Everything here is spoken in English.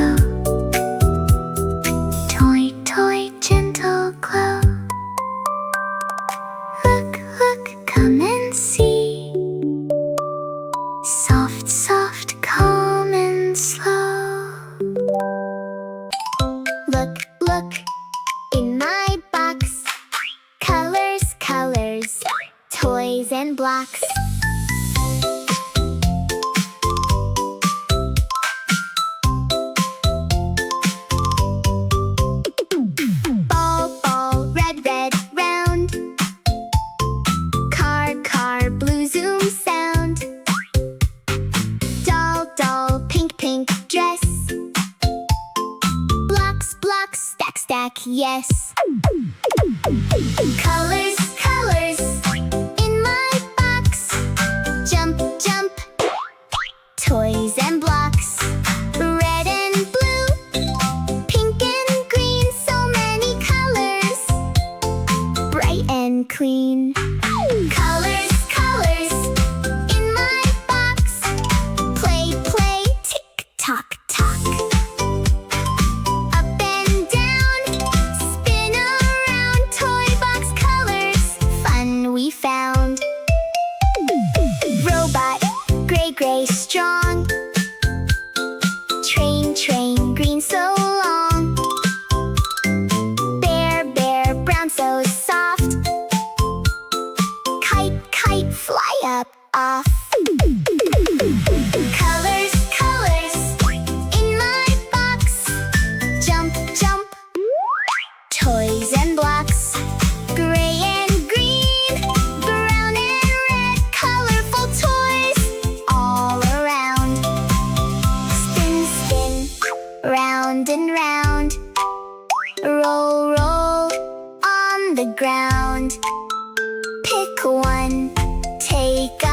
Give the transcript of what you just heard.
glow. Toy, toy, gentle glow. Look, look, come and see. Soft, soft, calm and slow. Look, look, in my box. Colors, colors, toys and blocks. Ball, ball, red, red, round. Car, car, blue zoom sound. Doll, doll, pink, pink dress. Blocks, blocks, stack, stack, yes. Colors, colors, in my box. Jump, jump, toys and blocks. Red and blue, pink and green, so many colors. Bright and clean. Colors, colors, in my box. Play, play, tick, tock, tock. Up and down, spin around, toy box colors, fun we found. Robot, gray, gray, strong. Train, train, green, so long. Bear, bear, brown, so soft. Kite, kite, fly up, off. Colors, colors, in my box. Jump, jump, toys and blocks. Gray and green, brown and red, colorful toys all around. Spin, spin, round and round. Roll, roll, on the ground. Pick one, take